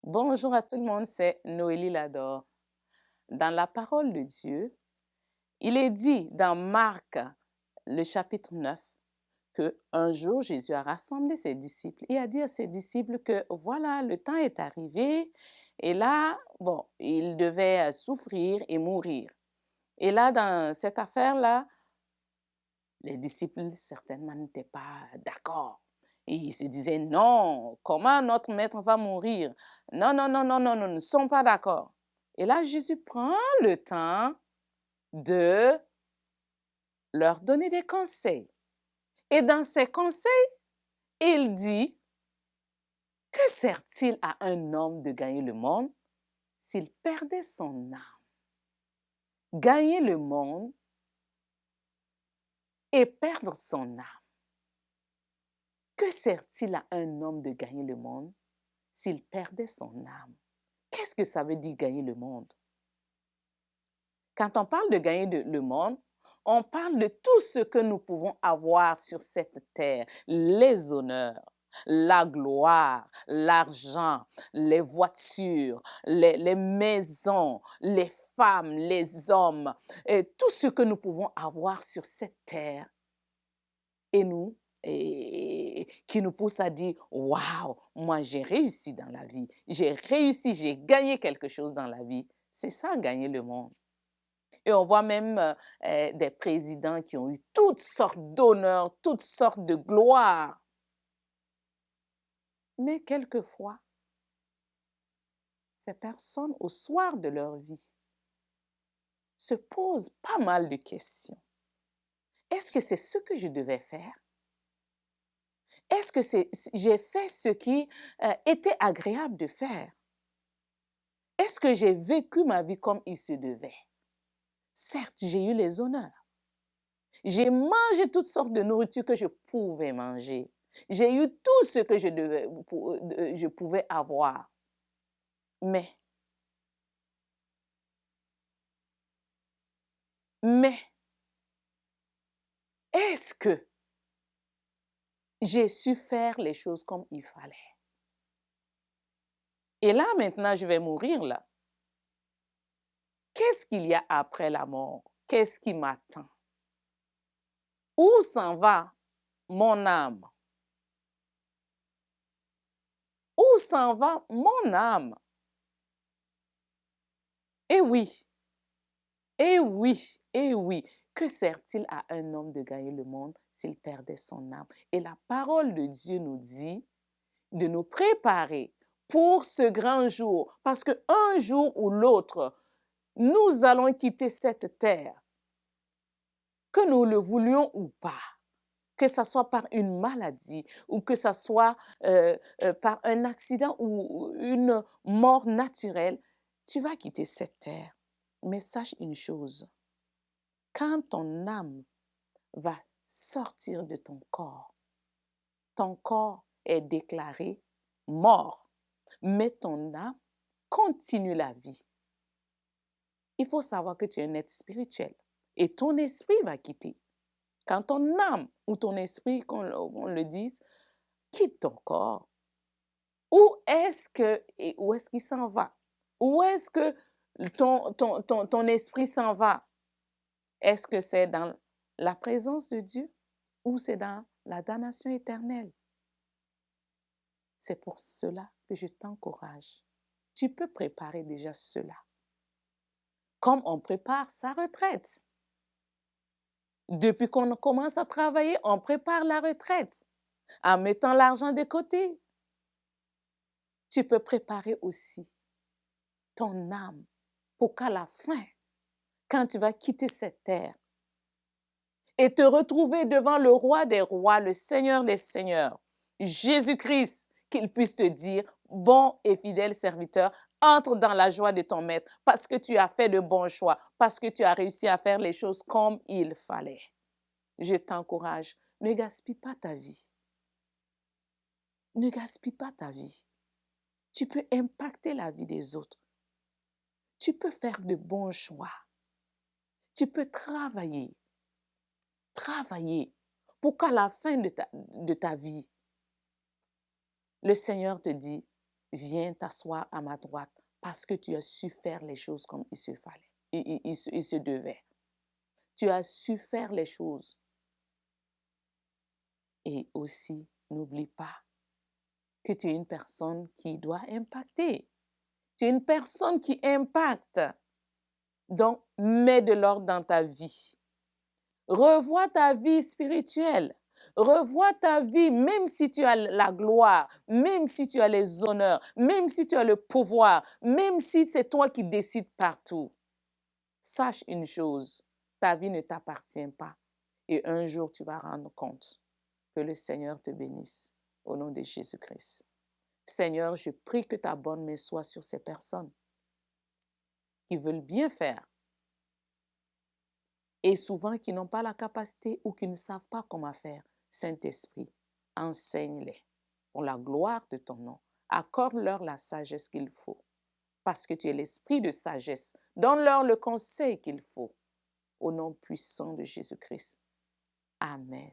Bonjour à tout le monde, c'est Noélie Lador. Dans la parole de Dieu, il est dit dans Marc, le chapitre 9, que un jour Jésus a rassemblé ses disciples et a dit à ses disciples que voilà, le temps est arrivé et là, bon, il devait souffrir et mourir. Et là, dans cette affaire-là, les disciples certainement n'étaient pas d'accord. Et ils se disaient, non, comment notre maître va mourir? Non, non, non, non, non, non, nous ne sommes pas d'accord. Et là, Jésus prend le temps de leur donner des conseils. Et dans ces conseils, il dit, que sert-il à un homme de gagner le monde s'il perdait son âme? Gagner le monde et perdre son âme. Que sert-il à un homme de gagner le monde s'il perdait son âme? Qu'est-ce que ça veut dire gagner le monde? Quand on parle de gagner le monde, on parle de tout ce que nous pouvons avoir sur cette terre, les honneurs, la gloire, l'argent, les voitures, les maisons, les femmes, les hommes, et tout ce que nous pouvons avoir sur cette terre. Et nous, qui nous pousse à dire, waouh, moi j'ai réussi dans la vie, j'ai réussi, j'ai gagné quelque chose dans la vie. C'est ça, gagner le monde. Et on voit même des présidents qui ont eu toutes sortes d'honneurs, toutes sortes de gloires. Mais quelquefois, ces personnes, au soir de leur vie, se posent pas mal de questions. Est-ce que c'est ce que je devais faire? Est-ce que j'ai fait ce qui était agréable de faire? Est-ce que j'ai vécu ma vie comme il se devait? Certes, j'ai eu les honneurs. J'ai mangé toutes sortes de nourriture que je pouvais manger. J'ai eu tout ce que je pouvais avoir. Mais, est-ce que j'ai su faire les choses comme il fallait? Et là, maintenant, je vais mourir là. Qu'est-ce qu'il y a après la mort? Qu'est-ce qui m'attend? Où s'en va mon âme? Où s'en va mon âme? Eh oui, eh oui, eh oui. Que sert-il à un homme de gagner le monde s'il perdait son âme? Et la parole de Dieu nous dit de nous préparer pour ce grand jour, parce qu'un jour ou l'autre, nous allons quitter cette terre, que nous le voulions ou pas, que ce soit par une maladie ou que ce soit par un accident ou une mort naturelle, tu vas quitter cette terre. Mais sache une chose, quand ton âme va sortir de ton corps est déclaré mort, mais ton âme continue la vie. Il faut savoir que tu es un être spirituel et ton esprit va quitter. Quand ton âme ou ton esprit, qu'on le dise, quitte ton corps, où est-ce qu'il s'en va? Où est-ce que ton esprit s'en va? Est-ce que c'est dans la présence de Dieu ou c'est dans la damnation éternelle? C'est pour cela que je t'encourage. Tu peux préparer déjà cela. Comme on prépare sa retraite. Depuis qu'on commence à travailler, on prépare la retraite en mettant l'argent de côté. Tu peux préparer aussi ton âme pour qu'à la fin, quand tu vas quitter cette terre et te retrouver devant le roi des rois, le Seigneur des seigneurs, Jésus-Christ, qu'il puisse te dire, bon et fidèle serviteur, entre dans la joie de ton maître parce que tu as fait de bons choix, parce que tu as réussi à faire les choses comme il fallait. Je t'encourage, ne gaspille pas ta vie. Ne gaspille pas ta vie. Tu peux impacter la vie des autres. Tu peux faire de bons choix. Tu peux travailler pour qu'à la fin de ta vie, le Seigneur te dise, viens t'asseoir à ma droite parce que tu as su faire les choses comme il se fallait, il se devait. Tu as su faire les choses. Et aussi, n'oublie pas que tu es une personne qui doit impacter. Tu es une personne qui impacte. Donc, mets de l'ordre dans ta vie. Revois ta vie spirituelle. Revois ta vie, même si tu as la gloire, même si tu as les honneurs, même si tu as le pouvoir, même si c'est toi qui décides partout. Sache une chose, ta vie ne t'appartient pas. Et un jour, tu vas rendre compte. Que le Seigneur te bénisse. Au nom de Jésus-Christ. Seigneur, je prie que ta bonne main soit sur ces personnes qui veulent bien faire et souvent qui n'ont pas la capacité ou qui ne savent pas comment faire. Saint-Esprit, enseigne-les pour la gloire de ton nom. Accorde-leur la sagesse qu'il faut parce que tu es l'esprit de sagesse. Donne-leur le conseil qu'il faut. Au nom puissant de Jésus-Christ. Amen.